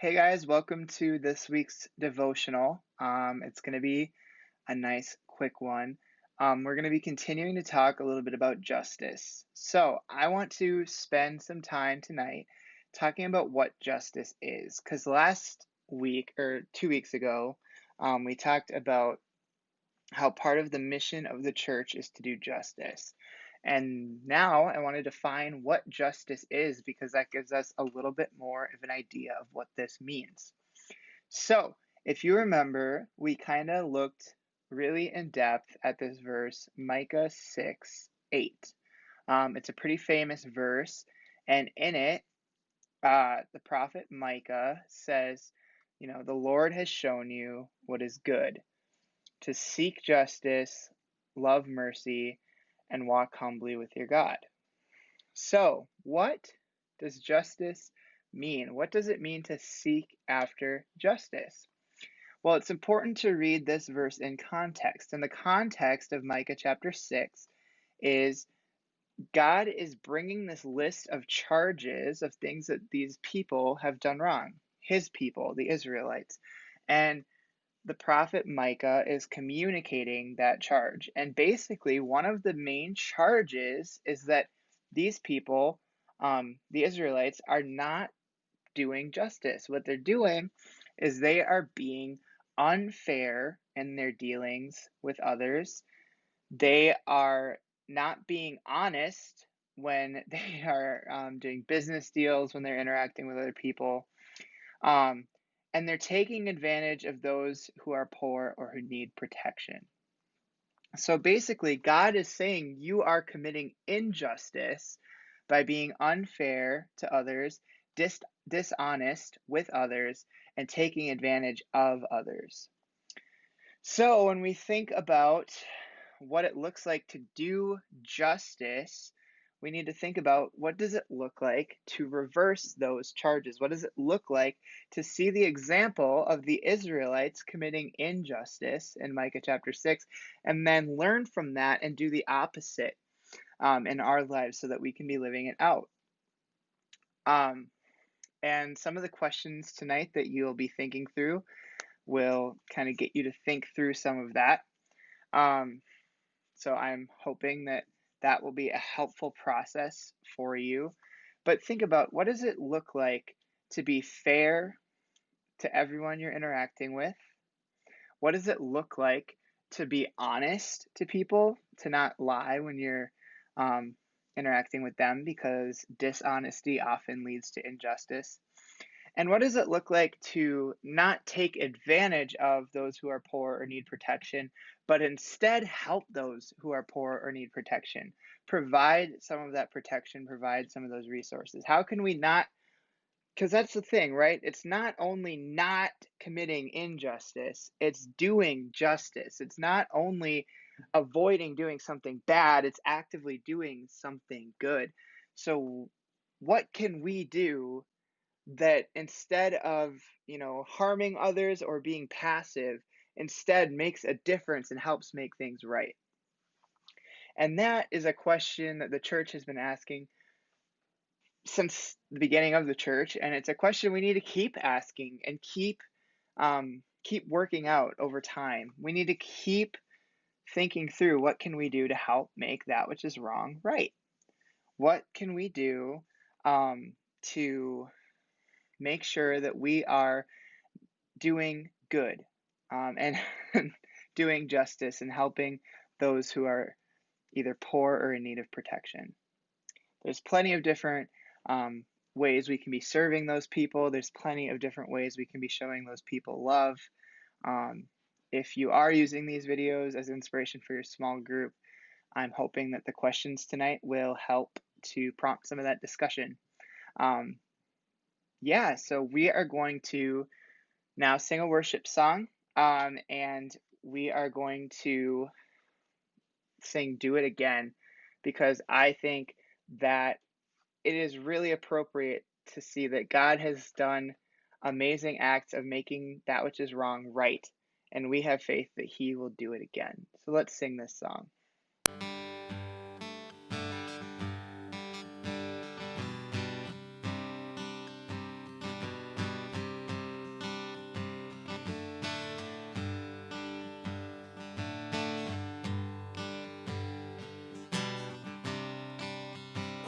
Hey guys, welcome to this week's devotional. It's going to be a nice quick one. We're going to be continuing to talk a little bit about justice. So, I want to spend some time tonight talking about what justice is, because last week or 2 weeks ago, we talked about how part of the mission of the church is to do justice. And now I want to define what justice is because that gives us a little bit more of an idea of what this means. So, if you remember, we kind of looked really in depth at this verse, Micah 6:8. It's a pretty famous verse, and in it, the prophet Micah says, the Lord has shown you what is good, to seek justice, love mercy, and walk humbly with your God. So, what does justice mean? What does it mean to seek after justice? Well, it's important to read this verse in context. And the context of Micah chapter 6 is God is bringing this list of charges of things that these people have done wrong, his people, the Israelites. And the prophet Micah is communicating that charge. And basically, one of the main charges is that these people, the Israelites, are not doing justice. What they're doing is they are being unfair in their dealings with others. They are not being honest when they are doing business deals, when they're interacting with other people. Um, and they're taking advantage of those who are poor or who need protection. So basically, God is saying you are committing injustice by being unfair to others, dishonest with others, and taking advantage of others. So when we think about what it looks like to do justice, we need to think about what does it look like to reverse those charges? What does it look like to see the example of the Israelites committing injustice in Micah chapter 6 and then learn from that and do the opposite in our lives so that we can be living it out? Um, and some of the questions tonight that you'll be thinking through will kind of get you to think through some of that. Um, So I'm hoping that that will be a helpful process for you. But think about, what does it look like to be fair to everyone you're interacting with? What does it look like to be honest to people, to not lie when you're interacting with them, because dishonesty often leads to injustice? And what does it look like to not take advantage of those who are poor or need protection, but instead help those who are poor or need protection? Provide some of that protection, provide some of those resources. How can we not? Because that's the thing, right? It's not only not committing injustice, it's doing justice. It's not only avoiding doing something bad, it's actively doing something good. So, what can we do that instead of, harming others or being passive, instead makes a difference and helps make things right? And that is a question that the church has been asking since the beginning of the church, and it's a question we need to keep asking and keep working out over time. We need to keep thinking through, what can we do to help make that which is wrong right? What can we do to make sure that we are doing good, and doing justice and helping those who are either poor or in need of protection? There's plenty of different ways we can be serving those people. There's plenty of different ways we can be showing those people love. Um, if you are using these videos as inspiration for your small group, I'm hoping that the questions tonight will help to prompt some of that discussion. Um, yeah, so we are going to now sing a worship song, and we are going to sing Do It Again, because I think that it is really appropriate to see that God has done amazing acts of making that which is wrong right, and we have faith that He will do it again. So let's sing this song.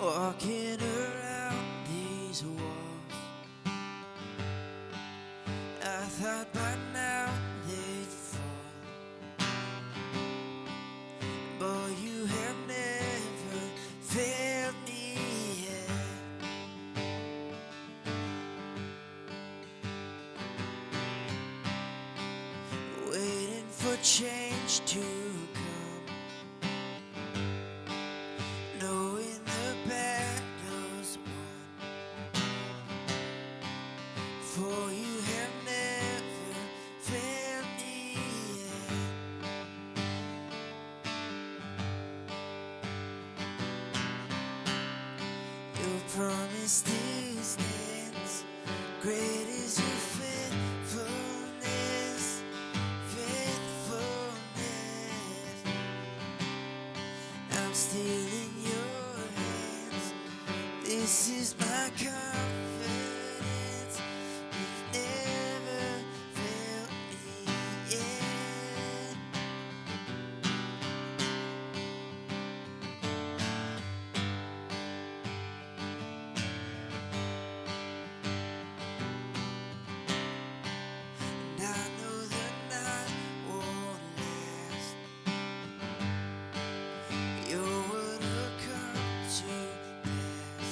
walking around these walls. I thought by now they'd fall, but you have never failed me yet. Waiting for change to come, knowing the battle's won, for you have never failed me yet. Your promise still stands, great is your faithfulness, faithfulness. I'm still in your hands, this is my confidence. You've never failed me yet. And I know the night won't last, your word will come to pass,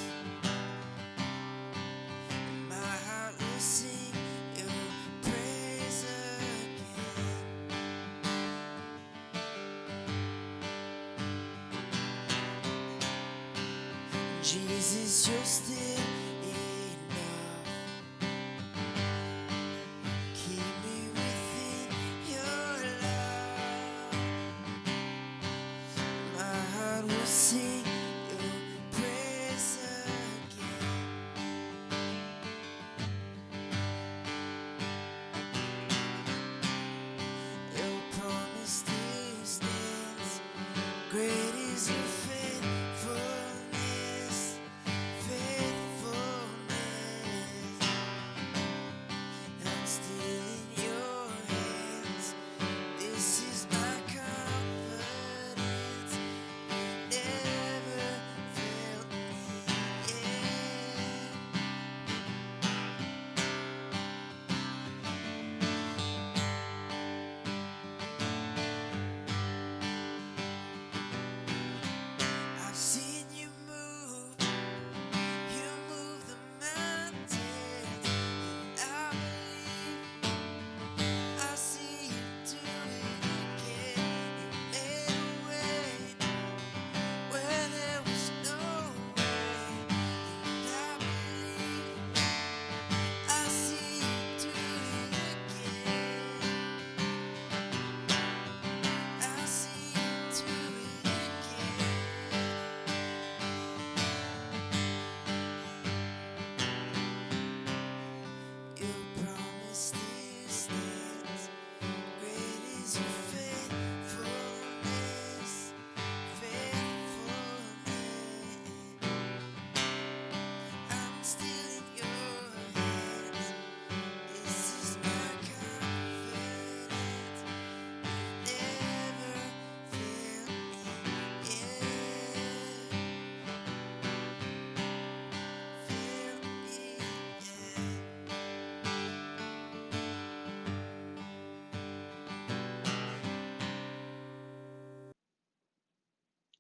and my heart will sing your praise again. Jesus, you're still enough. Keep me within your love. My heart will sing your praise again. Your promise still stands, great is your faithfulness, faithfulness. I'm still in your hands, this is my confidence. You've never failed me yet. I've seen you move the mountains, and I believe I'll see you do it again. You made a way where there was no way, and I believe I'll see you do it again. I'll see you do it again. Your promise still stands, great is your faithfulness, faithfulness. I'm still in your hands, this is my confidence. You've never failed me yet. Failed me yet.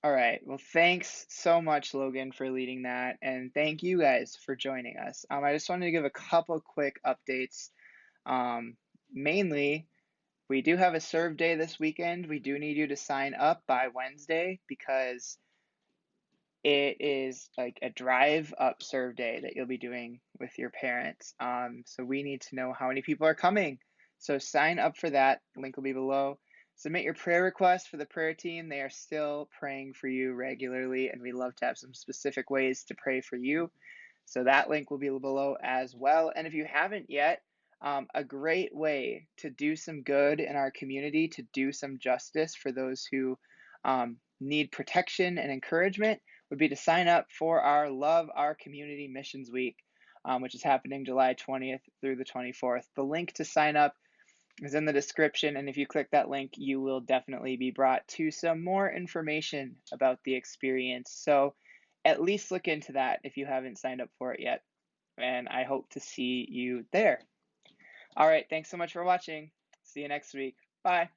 All right. Well, thanks so much, Logan, for leading that. And thank you guys for joining us. I just wanted to give a couple quick updates. Mainly, we do have a serve day this weekend. We do need you to sign up by Wednesday because it is like a drive up serve day that you'll be doing with your parents. So we need to know how many people are coming. So sign up for that. Link will be below. Submit your prayer requests for the prayer team. They are still praying for you regularly, and we love to have some specific ways to pray for you. So that link will be below as well. And if you haven't yet, a great way to do some good in our community, to do some justice for those who need protection and encouragement, would be to sign up for our Love Our Community Missions Week, which is happening July 20th through the 24th. The link to sign up is in the description, and if you click that link, you will definitely be brought to some more information about the experience. So at least look into that if you haven't signed up for it yet. And I hope to see you there. All right. Thanks so much for watching. See you next week. Bye.